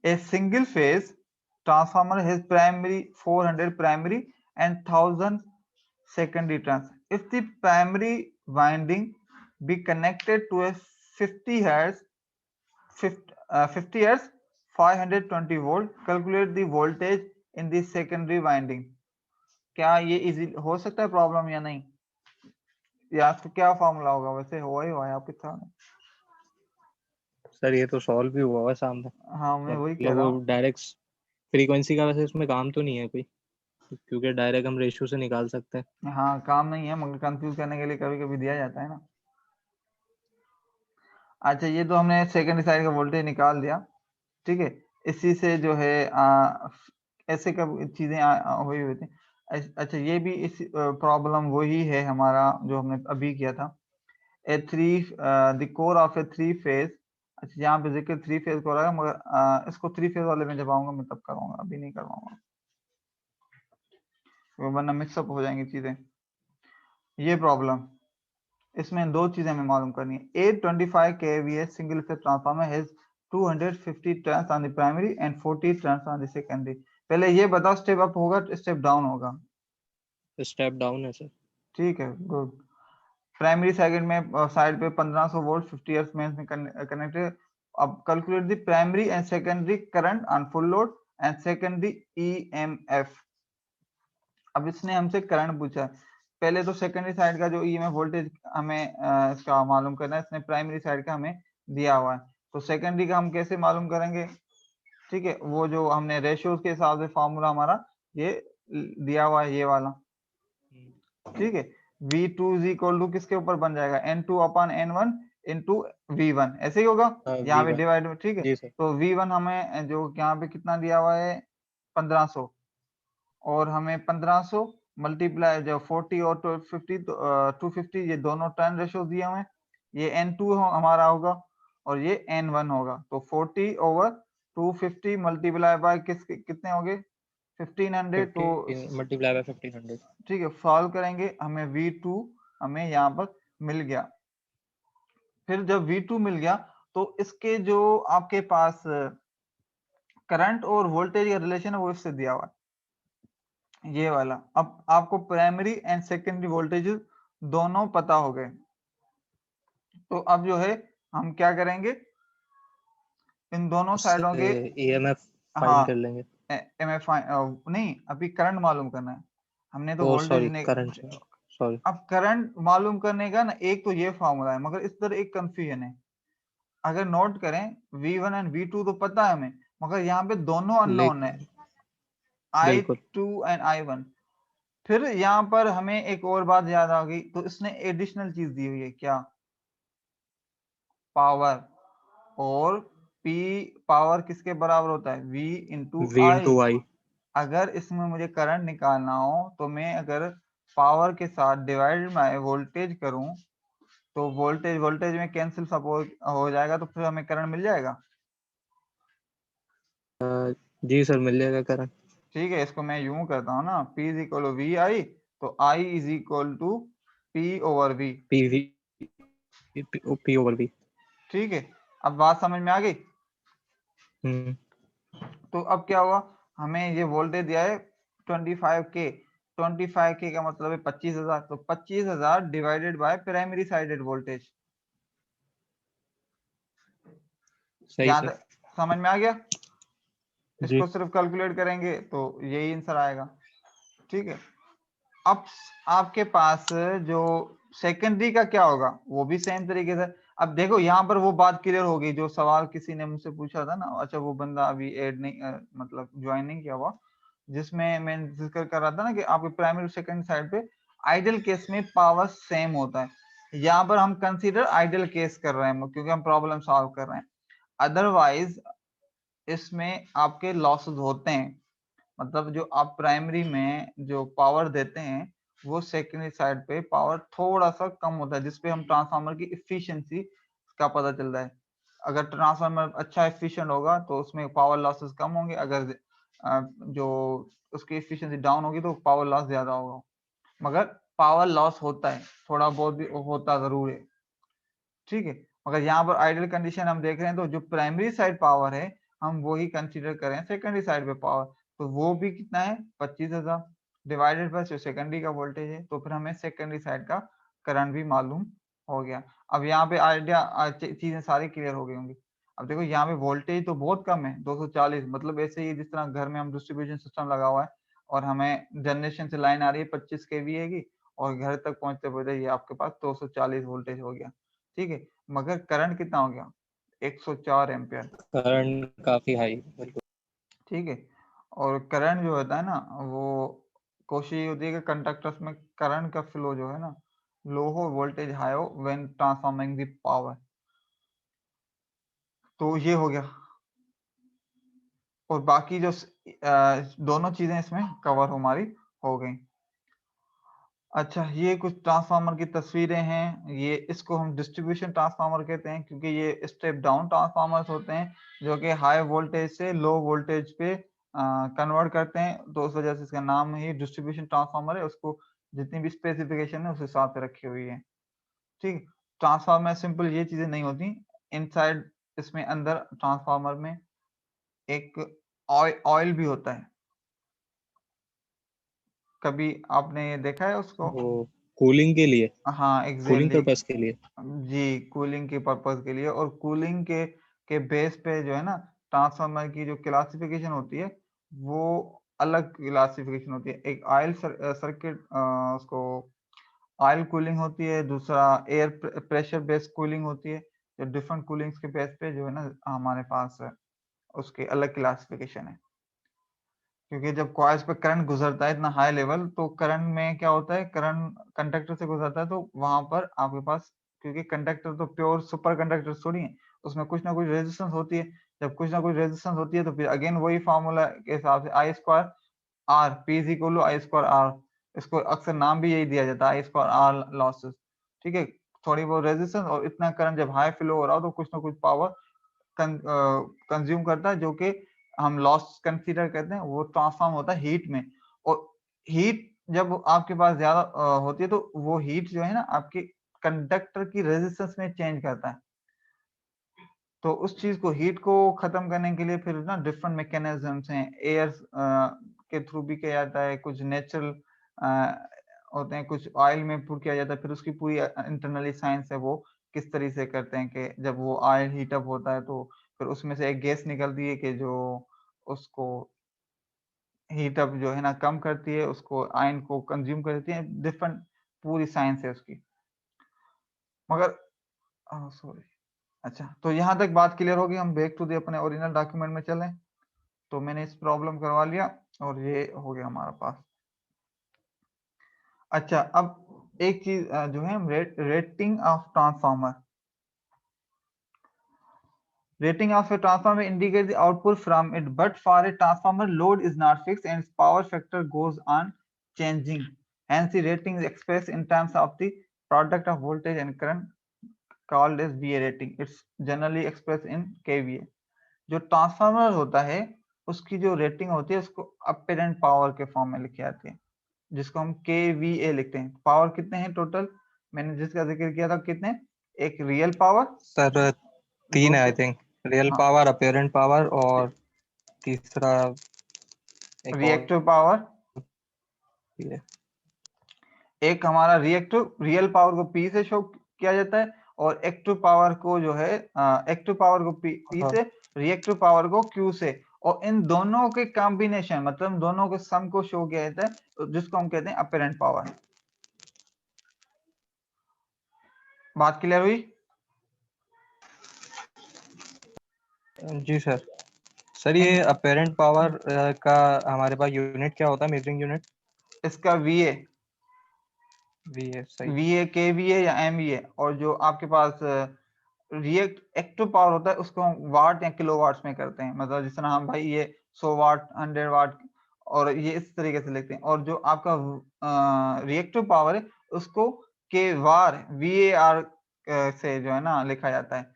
[SPEAKER 1] A single phase transformer has primary 400 primary and 1000 secondary turns. If the primary winding be connected to a 50 hertz 50 hertz 520 volt, calculate the voltage in the secondary winding। क्या ये इजी हो सकता है प्रॉब्लम या नहीं? या इसका क्या फॉर्मूला होगा? वैसे हुआ ही हुआ है आपके सामने।
[SPEAKER 2] सर ये तो सॉल्व भी हुआ है सामने,
[SPEAKER 1] हाँ, मैं वही कह
[SPEAKER 2] मतलब
[SPEAKER 1] रहा
[SPEAKER 2] वो
[SPEAKER 1] हूँ।
[SPEAKER 2] डायरेक्ट फ्रीक्वेंसी का वैसे इसमें काम तो नहीं है कोई, क्योंकि डायरेक्ट हम रेशियो से निकाल सकते हैं।
[SPEAKER 1] हाँ, काम नहीं है मगर कंफ्यूज करने के लिए कभी कभी दिया जाता है ना। अच्छा, ये तो हमने सेकंड साइड का वोल्टेज निकाल दिया, ठीक है। इसी से जो है ऐसे कब चीजें हुई हुई थी। अच्छा, ये भी इस प्रॉब्लम वही है हमारा जो हमने अभी किया था। A three the core of a three phase. अच्छा, यहाँ पे जिक्र थ्री फेज को हो रहा है, मगर इसको थ्री फेज वाले में जब आऊंगा मैं तब करूंगा, अभी नहीं करवाऊंगा, वरना मिक्सअप हो जाएंगी चीजें। ये प्रॉब्लम, इसमें दो चीजें हमें मालूम करनी है। 825 kVA single phase transformer has 250 turns on the primary and 40 turns on the secondary. पहले ये बताओ, स्टेप अप होगा स्टेप डाउन होगा?
[SPEAKER 2] स्टेप डाउन है सर।
[SPEAKER 1] ठीक है, गुड। प्राइमरी सेकंड में साइड पे 1500 वोल्ट 50 हर्ट्ज में कनेक्टेड। अब calculate the primary and secondary current on full load and secondary EMF. अब इसने हमसे करंट पूछा है। पहले तो सेकेंडरी साइड का जो ईएमएफ वोल्टेज हमें इसका मालूम करना है, इसने प्राइमरी साइड का हमें दिया हुआ है। तो सेकेंडरी का हम कैसे मालूम करेंगे? ठीक है, वो जो हमने रेशियोज के हिसाब से फॉर्मूला हमारा ये दिया हुआ है, ये वाला, ठीक है। V2 इज इक्वल टू किसके ऊपर बन जाएगा? N2 upon N1 into V1, ऐसे ही होगा यहाँ पे
[SPEAKER 2] V1।
[SPEAKER 1] डिवाइड में, ठीक है।
[SPEAKER 2] जी सर।
[SPEAKER 1] तो V1 हमें जो यहाँ पे कितना दिया हुआ है 1500, और हमें 1500 मल्टीप्लाई जो 40 और 250, तो 250 ये दोनों टर्न रेशियो दिए हुए हैं। ये N2 हमारा होगा और ये N1 होगा। तो 40 ओवर 250 मल्टीप्लाई बाय कितने हो गए? 1500। तो
[SPEAKER 2] 15 मल्टीप्लाई बाय 1500।
[SPEAKER 1] ठीक है, सॉल्व करेंगे, हमें V2 हमें यहाँ पर मिल गया। फिर जब V2 मिल गया तो इसके जो आपके पास करंट और वोल्टेज का रिलेशन है वो इससे दिया हुआ है, ये वाला। अब आपको प्राइमरी एंड सेकेंडरी वोल्टेज दोनों पता हो गए, तो अब जो है हम क्या करेंगे, इन दोनों
[SPEAKER 2] उससे
[SPEAKER 1] साइडों के,
[SPEAKER 2] EMF फाइंड कर
[SPEAKER 1] हाँ,
[SPEAKER 2] लेंगे।
[SPEAKER 1] एम एफ नहीं, अभी करंट मालूम करना है हमने, तो
[SPEAKER 2] ओ
[SPEAKER 1] वोल्टेज
[SPEAKER 2] सॉरी,
[SPEAKER 1] ने।
[SPEAKER 2] Current, sorry.
[SPEAKER 1] अब करंट मालूम करने का ना एक तो ये फॉर्मूला है, मगर इस तरह एक कंफ्यूजन है। अगर नोट करें V1 एंड V2 तो पता है हमें, मगर यहाँ पे दोनों अननोन है,
[SPEAKER 2] लेकिन बिल्कुल
[SPEAKER 1] I2 एंड I1। फिर यहाँ पर हमें एक और बात याद आ गई, तो इसने एडिशनल चीज दी हुई है क्या, पावर। और P पावर किसके बराबर होता है, V इंटू
[SPEAKER 2] V
[SPEAKER 1] आई।
[SPEAKER 2] इंटू आई।
[SPEAKER 1] अगर इसमें मुझे करंट निकालना हो तो मैं अगर पावर के साथ डिवाइड बाय वोल्टेज करूं, तो वोल्टेज वोल्टेज में कैंसिल सपोज हो जाएगा, तो फिर हमें करंट मिल जाएगा।
[SPEAKER 2] जी सर, मिल जाएगा करंट।
[SPEAKER 1] ठीक है, इसको मैं यूं करता हूँ ना, P is equal to V I, तो I is equal to P over V।
[SPEAKER 2] P V, P over V.
[SPEAKER 1] ठीक है, अब बात समझ में आ गई।
[SPEAKER 2] हम्म।
[SPEAKER 1] तो अब क्या हुआ, हमें ये वोल्टेज दिया है 25K। 25K का मतलब है 25,000, तो 25,000 divided by primary sided voltage.
[SPEAKER 2] सही
[SPEAKER 1] यहाँ
[SPEAKER 2] सर।
[SPEAKER 1] तक समझ में आ गया।
[SPEAKER 2] जी।
[SPEAKER 1] इसको सिर्फ कैलकुलेट करेंगे तो यही आंसर आएगा। ठीक है, अब आपके पास जो सेकेंडरी का क्या होगा, वो भी सेम तरीके से। अब देखो यहाँ पर वो बात क्लियर हो गई, जो सवाल किसी ने मुझसे पूछा था ना, अच्छा वो बंदा अभी ऐड नहीं मतलब ज्वाइन नहीं किया हुआ, जिसमें मैं जिक्र कर रहा था ना कि आपके प्राइमरी और सेकेंड साइड पे आइडियल केस में पावर सेम होता है। यहाँ पर हम कंसीडर आइडियल केस कर रहे हैं क्योंकि हम प्रॉब्लम सॉल्व कर रहे हैं। अदरवाइज इसमें आपके लॉसेस होते हैं, मतलब जो आप प्राइमरी में जो पावर देते हैं वो सेकेंडरी साइड पे पावर थोड़ा सा कम होता है, जिसपे हम ट्रांसफार्मर की इफिशिएंसी का पता चलता है। अगर ट्रांसफार्मर अच्छा एफिशिएंट होगा तो उसमें पावर लॉसेस कम होंगे, अगर जो उसकी एफिशिएंसी डाउन होगी तो पावर लॉस ज्यादा होगा। मगर पावर लॉस होता है, थोड़ा बहुत भी होता जरूर है। ठीक है, मगर यहाँ पर आइडियल कंडीशन हम देख रहे हैं, तो जो प्राइमरी साइड पावर है हम वो ही कंसीडर करें सेकेंडरी साइड पे पावर, तो वो भी कितना है 25,000 डिवाइडेड बाय जो सेकेंडरी का वोल्टेज है, तो फिर हमें सेकेंडरी साइड का करंट भी मालूम हो गया। अब यहाँ पे आइडिया चीजें सारी क्लियर हो गई होंगी। अब देखो यहाँ पे वोल्टेज तो बहुत कम है 240, मतलब ऐसे ही जिस तरह घर में हम डिस्ट्रीब्यूशन सिस्टम लगा हुआ है और हमें जनरेशन से लाइन आ रही है 25 kV है और घर तक पहुंचते पहुंचते ये आपके पास 240 वोल्टेज हो गया। ठीक है, मगर करंट कितना हो गया 104 एम्पियर।
[SPEAKER 2] करंट काफी हाई, बिल्कुल।
[SPEAKER 1] ठीक है, और करंट जो होता है ना, वो कोशिश ये होती है कि कंडक्टर्स में करंट का फ्लो जो है ना लो हो, वोल्टेज हाई हो व्हेन ट्रांसफॉर्मिंग द पावर। तो ये हो गया, और बाकी जो दोनों चीजें इसमें कवर हमारी हो गई। अच्छा, ये कुछ ट्रांसफार्मर की तस्वीरें हैं, ये इसको हम डिस्ट्रीब्यूशन ट्रांसफार्मर कहते हैं क्योंकि ये स्टेप डाउन ट्रांसफार्मर्स होते हैं जो कि हाई वोल्टेज से लो वोल्टेज पे कन्वर्ट करते हैं, तो उस वजह से इसका नाम ही डिस्ट्रीब्यूशन ट्रांसफार्मर है। उसको जितनी भी स्पेसिफिकेशन है उस हिसाब से रखी हुई है। ठीक, ट्रांसफार्मर सिंपल ये चीजें नहीं होती, इनसाइड इसमें अंदर ट्रांसफार्मर में एक ऑयल भी होता है। कभी आपने ये देखा है उसको।
[SPEAKER 2] वो कूलिंग के लिए,
[SPEAKER 1] हाँ
[SPEAKER 2] कूलिंग
[SPEAKER 1] एग्जैक्टली,
[SPEAKER 2] पर्पस के लिए।
[SPEAKER 1] जी कूलिंग के पर्पज के लिए। और कूलिंग के बेस पे जो है ना ट्रांसफार्मर की जो क्लासिफिकेशन होती है वो अलग क्लासिफिकेशन होती है। एक ऑयल सर्किट उसको ऑयल कूलिंग होती है, दूसरा एयर प्रेशर बेस्ड कूलिंग होती है। जो डिफरेंट कूलिंग्स के बेस पे जो है ना हमारे पास है, उसके अलग क्लासिफिकेशन है। क्योंकि जब कॉइल्स पे करंट गुजरता है इतना हाई लेवल, तो करंट में क्या होता है, करंट कंडक्टर से गुजरता है तो वहां पर आपके पास, क्योंकि कंडक्टर तो प्योर सुपर कंडक्टर थोड़ी है, उसमें कुछ ना कुछ रेजिस्टेंस होती है। जब कुछ ना कुछ रेजिस्टेंस होती है तो फिर अगेन वही फार्मूला के हिसाब से I square R, P is equal to I square R. इसको अक्सर नाम भी यही दिया जाता है, आई स्क्वायर आर लॉसेस। ठीक है, थोड़ी बहुत रेजिस्टेंस और इतना करंट जब हाई फ्लो हो रहा हो तो कुछ ना कुछ पावर कंज्यूम करता है, जो कि हम लॉस कंसीडर करते हैं। वो ट्रांसफॉर्म होता है हीट में, और हीट जब आपके पास ज्यादा होती है तो वो हीट जो है ना आपके कंडक्टर की रेजिस्टेंस में चेंज करता है। तो उस चीज को, हीट को खत्म करने के लिए फिर ना डिफरेंट मैकेनिज्म्स हैं, एयर के थ्रू भी किया जाता है, कुछ नेचुरल होते हैं, कुछ ऑयल में पुट किया जाता है। फिर उसकी पूरी इंटरनली साइंस है वो किस तरीके से करते हैं कि जब वो ऑयल हीट अप होता है तो फिर उसमें से एक गैस निकलती है कि जो उसको हीट अप जो है ना कम करती है, उसको आयन को कंज्यूम करती है, डिफरेंट पूरी साइंस है उसकी। मगर सॉरी, अच्छा तो यहाँ तक बात क्लियर होगी, हम बैक टू द अपने ओरिजिनल डॉक्यूमेंट में चलें। तो मैंने इस प्रॉब्लम करवा लिया और ये हो गया हमारा पास। अच्छा अब एक चीज जो है rating of transformer. Rating of a transformer indicates the output from it, but for a transformer, load is not fixed and its power factor goes on changing. Hence, the rating is expressed in terms of the product of voltage and current called as VA rating. It's generally expressed in kVA. जो transformer होता है उसकी जो rating होती है उसको apparent power के form में लिखी जाती है, जिसको हम kVA लिखते हैं। पावर कितने हैं टोटल, मैंने जिसका जिक्र किया था कितने, एक रियल पावर,
[SPEAKER 2] सर 3 है आई थिंक, रियल
[SPEAKER 1] हाँ
[SPEAKER 2] पावर, अपेरेंट पावर और तीसरा एक और
[SPEAKER 1] रिएक्टिव पावर।
[SPEAKER 2] भी है।
[SPEAKER 1] एक हमारा रियल पावर को पी से शो किया जाता है और एक्टिव पावर को जो है एक्टिव पावर को पी
[SPEAKER 2] हाँ
[SPEAKER 1] से, रिएक्टिव पावर को क्यू से, और इन दोनों के कॉम्बिनेशन मतलब दोनों के सम को शो किया जाता है, जिसको हम कहते हैं अपेरेंट पावर। बात क्लियर हुई?
[SPEAKER 2] जी सर। सर ये अपेरेंट पावर का हमारे पास यूनिट क्या होता है, मेजरिंग यूनिट?
[SPEAKER 1] इसका वीए,
[SPEAKER 2] वी है, सही।
[SPEAKER 1] वीए केवीए या एमवीए, और जो आपके पास एक्टिव पावर होता है उसको हम वाट या किलोवाट्स में करते हैं, मतलब जिस तरह हम भाई ये 100 वाट 100 वाट और ये इस तरीके से लिखते हैं। और जो आपका रिएक्टिव पावर है उसको के वार VAR से जो है ना लिखा जाता है,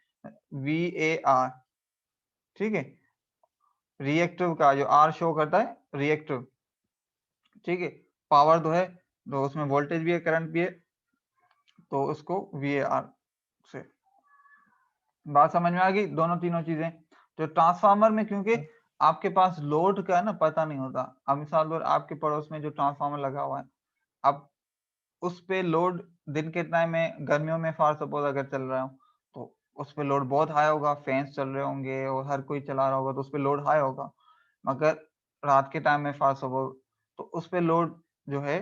[SPEAKER 1] VAR, ठीक है। रिएक्टिव का जो आर शो करता है रिएक्टिव, ठीक है। पावर तो है तो उसमें वोल्टेज भी है करंट भी है, तो उसको VAR से। बात समझ में आ गई, दोनों तीनों चीजें। तो ट्रांसफार्मर में क्योंकि आपके पास लोड का है ना पता नहीं होता, अब मिसाल पर आपके पड़ोस में जो ट्रांसफार्मर लगा हुआ है, अब उस पे लोड दिन के टाइम में गर्मियों में फॉर सपोज अगर चल रहा हो तो उस पे लोड बहुत हाई होगा, फैंस चल रहे होंगे और हर कोई चला रहा होगा तो उस पे लोड हाई होगा। मगर रात के टाइम में फॉर सपोज तो उस पे लोड जो है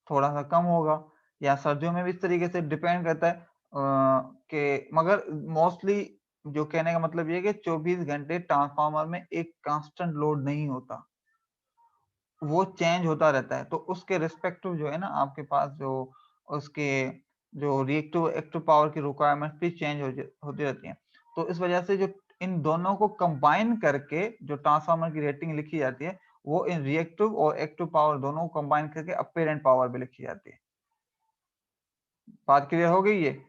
[SPEAKER 1] थोड़ा सा कम होगा, या सर्दियों में भी इस तरीके से डिपेंड करता है कि मगर मोस्टली जो कहने का मतलब ये है कि 24 घंटे ट्रांसफार्मर में एक कांस्टेंट लोड नहीं होता, वो चेंज होता रहता है। तो उसके रिस्पेक्टिव जो है ना आपके पास जो उसके जो रिएक्टिव एक्टिव पावर की रिक्वायरमेंट भी चेंज होती रहती है। तो इस वजह से जो इन दोनों को कंबाइन करके जो ट्रांसफार्मर की रेटिंग लिखी जाती है वो इन रिएक्टिव और एक्टिव पावर दोनों को कंबाइन करके अपेरेंट पावर भी लिखी जाती है। बात क्लियर हो गई ये?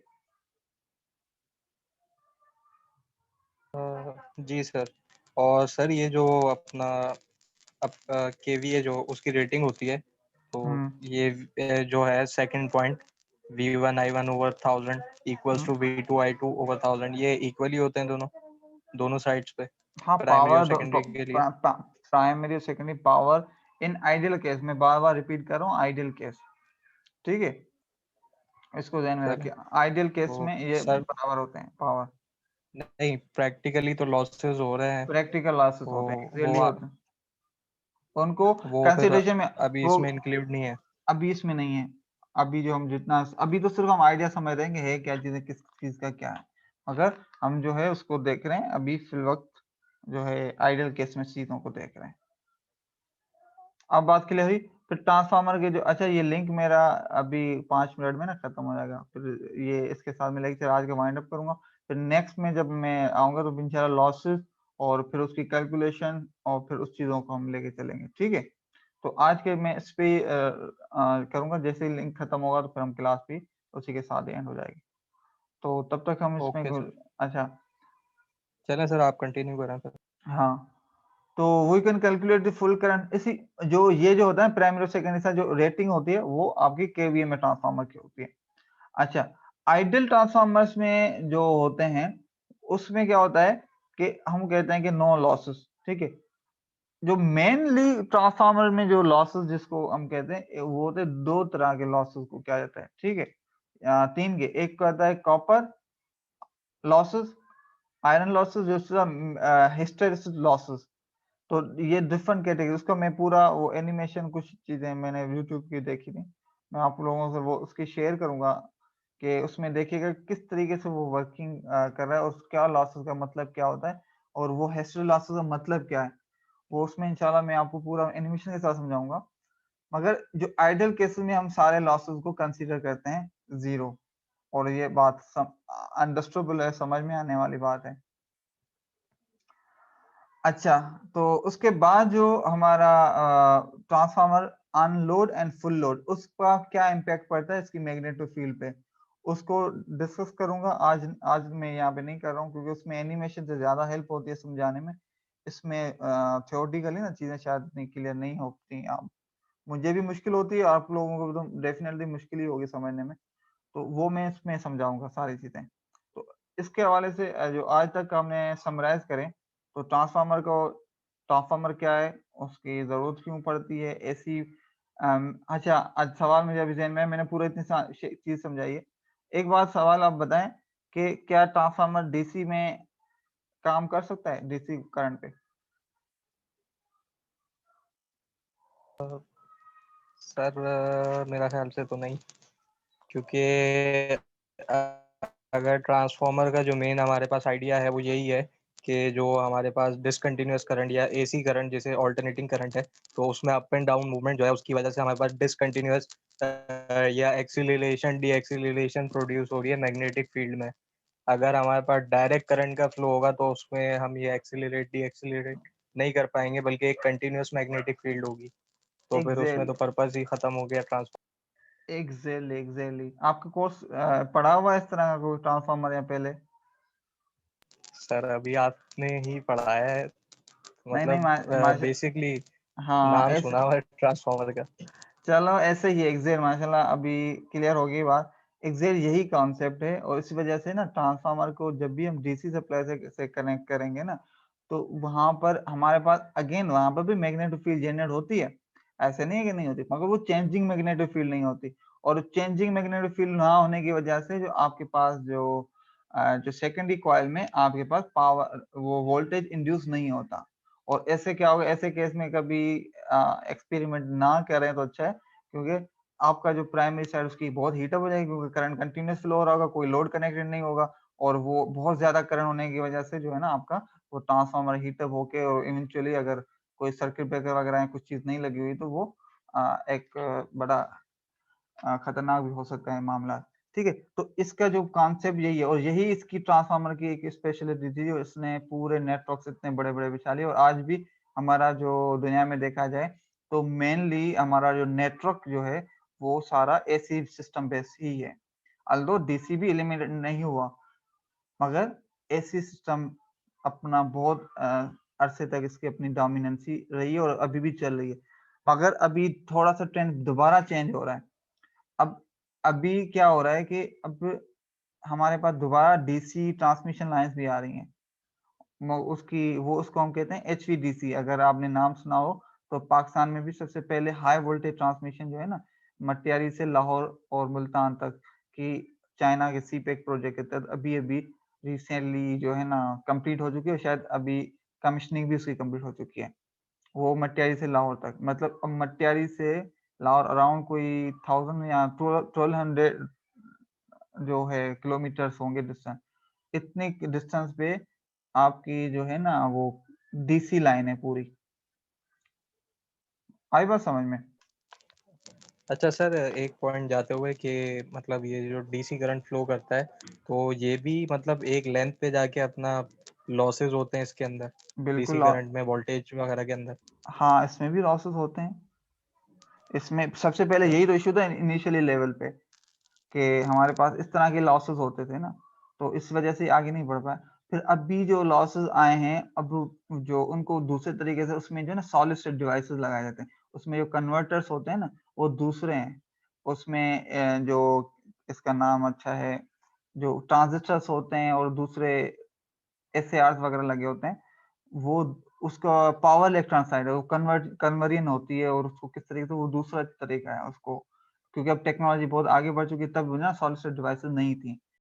[SPEAKER 2] जी सर। और सर ये जो अपना अब केवीए जो उसकी रेटिंग होती है, तो ये जो है second point V1I1 over 1000 equals to V2I2 over 1000, ये इक्वली होते हैं दोनों साइड्स पे,
[SPEAKER 1] हाँ
[SPEAKER 2] प्राइमरी और
[SPEAKER 1] पावर
[SPEAKER 2] सेकेंडरी के लिए।
[SPEAKER 1] प्राइमरी और secondary power in ideal case में, बार बार रिपीट कर रहा हूँ, आइडियल केस, ठीक है, इसको ध्यान में
[SPEAKER 2] सर
[SPEAKER 1] रखिए। आइडियल केस
[SPEAKER 2] तो
[SPEAKER 1] में ये
[SPEAKER 2] सर
[SPEAKER 1] बराबर होते हैं पावर।
[SPEAKER 2] नहीं, प्रैक्टिकली तो लॉसेस हो रहे हैं,
[SPEAKER 1] प्रैक्टिकल लॉसेस
[SPEAKER 2] तो
[SPEAKER 1] होते हैं,
[SPEAKER 2] वो
[SPEAKER 1] इजीली होते हैं, उनको
[SPEAKER 2] वो फिर
[SPEAKER 1] कंसिडरेशन में
[SPEAKER 2] अभी
[SPEAKER 1] वो
[SPEAKER 2] इसमें इंक्लूड नहीं है।
[SPEAKER 1] अभी इसमें नहीं है। अभी जो हम जितना अभी तो सिर्फ हम आइडिया समझ रहे हैं कि है क्या चीज है, किस चीज का क्या है, मगर हम जो है उसको देख रहे हैं अभी फिल वक्त जो है आइडियल केस में चीजों को देख रहे हैं। अब बात क्लियर हुई। फिर ट्रांसफार्मर के जो, अच्छा ये लिंक मेरा अभी 5 मिनट में ना खत्म हो जाएगा, फिर ये इसके साथ मैं लेक्चर आज के वाइंड अप करूंगा। फिर नेक्स्ट में जब मैं आऊंगा तो इंशाल्लाह लॉसेस और फिर उसकी कैलकुलेशन और फिर उस चीजों को हम लेके चलेंगे, ठीक है। तो आज के मैं इस पे करूंगा, जैसे ही लिंक खत्म होगा तो फिर हम क्लास भी उसी के साथ एंड हो जाएगी। तो तब तक हम इसमें
[SPEAKER 2] ओके सर,
[SPEAKER 1] अच्छा
[SPEAKER 2] चलें सर, आप कंटिन्यू करें सर।
[SPEAKER 1] हाँ, तो we can calculate the full current. इसी जो ये जो होता है प्राइमरी और सेकेंडरी जो रेटिंग होती है वो आपकी केवीए में ट्रांसफार्मर की होती है। अच्छा, आइडियल ट्रांसफार्मर्स में जो होते हैं उसमें क्या होता है कि हम कहते हैं कि नो लॉसेस, ठीक है। जो मेनली ट्रांसफार्मर में जो लॉसेस जिसको हम कहते हैं वो होते हैं दो तरह के लॉसेस को क्या जाता है, ठीक है, तीन के। एक को आता है कॉपर लॉसेस, आयरन लॉसेस, दूसरा हिस्टेरेसिस लॉसेस। तो ये डिफरेंट कैटेगरी, उसका मैं पूरा वो एनिमेशन कुछ चीजें मैंने यूट्यूब की देखी थी, मैं आप लोगों से वो उसकी शेयर करूंगा कि उसमें देखिएगा किस तरीके से वो वर्किंग कर रहा है और क्या लॉसेस का मतलब क्या होता है और वो हिस्ट्री लॉसेस का मतलब क्या है, वो उसमें इंशाल्लाह मैं आपको पूरा एनिमेशन के साथ समझाऊंगा। मगर जो आइडियल केसेस में हम सारे लॉसेस को कंसीडर करते हैं जीरो, और ये बात अंडरस्टूडेबल है, समझ में आने वाली बात है। अच्छा, तो उसके बाद जो हमारा transformer unload and full load, उसका क्या इम्पैक्ट पड़ता है इसकी मैग्नेटिक फील्ड पे, उसको डिस्कस करूंगा आज। आज मैं यहाँ पे नहीं कर रहा हूँ क्योंकि उसमें एनिमेशन से ज्यादा हेल्प होती है समझाने में, इसमें थियोरेटिकली ना चीजें शायद इतनी क्लियर नहीं होती। आप, मुझे भी मुश्किल होती है, आप लोगों को भी तो डेफिनेटली मुश्किल ही होगी समझने में, तो वो मैं इसमें समझाऊंगा सारी चीजें। तो इसके हवाले से जो आज तक हमने समराइज करें, तो ट्रांसफार्मर क्या है, उसकी जरूरत क्यों पड़ती है, ऐसी अच्छा, आज सवाल मुझे अभी ज़हन में है, मैंने पूरा इतनी चीज समझाई है। एक बात सवाल आप बताएं कि क्या ट्रांसफार्मर डीसी में काम कर सकता है, डीसी करंट पे?
[SPEAKER 2] सर मेरा ख्याल से तो नहीं, क्योंकि अगर ट्रांसफार्मर का जो मेन हमारे पास आइडिया है वो यही है कि जो हमारे पास डिसकंटिन्यूअस करंट या एसी करंट जैसे ऑल्टरनेटिंग करंट है, तो उसमें अप एंड डाउन मूवमेंट जो है उसकी वजह से हमारे पास डिसकंटिन्यूअस या एक्सीलरेशन डी एक्सीलरेशन प्रोड्यूस हो रही है मैग्नेटिक फील्ड में। अगर हमारे पास डायरेक्ट करंट का फ्लो होगा तो उसमें हम ये एक्सीलरेट डी एक्सीलरेट नहीं कर पाएंगे, बल्कि एक कंटिन्यूअस मैग्नेटिक फील्ड होगी, तो फिर उसमें तो
[SPEAKER 1] एग्जैक्टली,
[SPEAKER 2] पर्पस ही खत्म हो गया ट्रांसफार्मर।
[SPEAKER 1] एग्जैक्टली आपका कोर्स पढ़ा हुआ है इस तरह का कोई ट्रांसफार्मर या पहले?
[SPEAKER 2] सर अभी आपने ही पढ़ाया है,
[SPEAKER 1] नहीं नहीं,
[SPEAKER 2] मतलब बेसिकली
[SPEAKER 1] हाँ
[SPEAKER 2] नाम
[SPEAKER 1] ऐसे,
[SPEAKER 2] सुना हुआ है ट्रांसफार्मर का।
[SPEAKER 1] चलो ऐसे ही एग्जैक्ट माशाल्लाह अभी क्लियर हो गई बात। एग्जैक्ट यही कॉन्सेप्ट है, और इस वजह से ना ट्रांसफार्मर को जब भी हम डीसी सप्लाई से कनेक्ट करेंगे ना, तो वहां पर हमारे पास अगेन वहां पर भी मैग्नेटिक फील्ड जनरेट होती है, ऐसे नहीं है कि नहीं होती, मगर वो चेंजिंग मैग्नेटिक फील्ड नहीं होती। और चेंजिंग मैग्नेटिक फील्ड ना होने की वजह से जो आपके पास जो सेकेंडरी कॉइल में आपके पास पावर वो वोल्टेज इंड्यूस नहीं होता। और ऐसे क्या होगा, ऐसे केस में कभी एक्सपेरिमेंट ना करें तो अच्छा है, क्योंकि आपका जो प्राइमरी साइड उसकी बहुत हीटअप हो जाएगी, क्योंकि करंट कंटिन्यूस फ्लो हो रहा होगा, कोई लोड कनेक्टेड नहीं होगा, और वो बहुत ज्यादा करंट होने की वजह से जो है ना आपका वो ट्रांसफार्मर हीटअप होके, और इवेंचुअली अगर कोई सर्किट ब्रेकर वगैरह कुछ चीज नहीं लगी हुई तो वो एक बड़ा खतरनाक भी हो सकता है मामला। ठीक है, तो इसका जो कॉन्सेप्ट यही है, और यही इसकी ट्रांसफार्मर की एक स्पेशलिटी थी जो इसने पूरे नेटवर्क इतने बड़े बड़े बिछा लिए। और आज भी हमारा जो दुनिया में देखा जाए तो मेनली हमारा जो नेटवर्क जो है वो सारा एसी सिस्टम बेस ही है। अल्दो डीसी भी एलिमिनेट नहीं हुआ, मगर एसी सिस्टम अपना बहुत अरसे तक इसकी अपनी डोमिनेंसी रही है और अभी भी चल रही है। मगर अभी थोड़ा सा ट्रेंड दोबारा चेंज हो रहा है। अब अभी क्या हो रहा है कि अब हमारे पास दोबारा डीसी ट्रांसमिशन लाइंस भी आ रही हैं। उसकी वो उसको हम कहते हैं एचवीडीसी, अगर आपने नाम सुना हो। तो पाकिस्तान में भी सबसे पहले हाई वोल्टेज ट्रांसमिशन जो है ना, मटियारी से लाहौर और मुल्तान तक की, चाइना के सीपेक प्रोजेक्ट के तहत अभी अभी रिसेंटली जो है ना कंप्लीट हो चुकी है, शायद अभी कमिश्निंग भी उसकी कंप्लीट हो चुकी है। वो मटियारी से लाहौर तक, मतलब अब मटियारी से लाहौर अराउंड कोई 1000 या 1200 जो है किलोमीटर्स होंगे डिस्टेंस। इतने डिस्टेंस पे आपकी जो है ना वो डीसी लाइन है पूरी। आई बात समझ में?
[SPEAKER 2] अच्छा सर, एक पॉइंट जाते हुए कि मतलब ये जो डीसी करंट फ्लो करता है, तो ये भी मतलब एक लेंथ पे जाके अपना लॉसेस होते हैं इसके अंदर,
[SPEAKER 1] बिल्कुल
[SPEAKER 2] डीसी करंट में वोल्टेज वगैरह के अंदर।
[SPEAKER 1] हाँ, इसमें भी लॉसेस होते हैं। इसमें सबसे पहले यही तो इशू था इनिशियली लेवल पे, कि हमारे पास इस तरह के लॉसेस होते थे ना, तो इस वजह से आगे नहीं बढ़ पाया। फिर अभी जो लॉसेस आए हैं, अब जो उनको दूसरे तरीके से उसमें जो है ना सॉलिड स्टेट डिवाइसेस लगाए जाते हैं, उसमें जो कन्वर्टर्स होते हैं ना वो दूसरे हैं। उसमें जो इसका नाम अच्छा है, जो ट्रांजिस्टर्स होते हैं और दूसरे एस वगैरह लगे होते हैं, वो उसका पावर इलेक्ट्रॉन साइड है, वो कन्वर्जन होती है, और उसको किस तरीके से वो दूसरा तरीका है उसको, क्योंकि अब टेक्नोलॉजी बहुत आगे बढ़ चुकी है, तब ना सॉलिड स्टेट डिवाइसेस नहीं थी।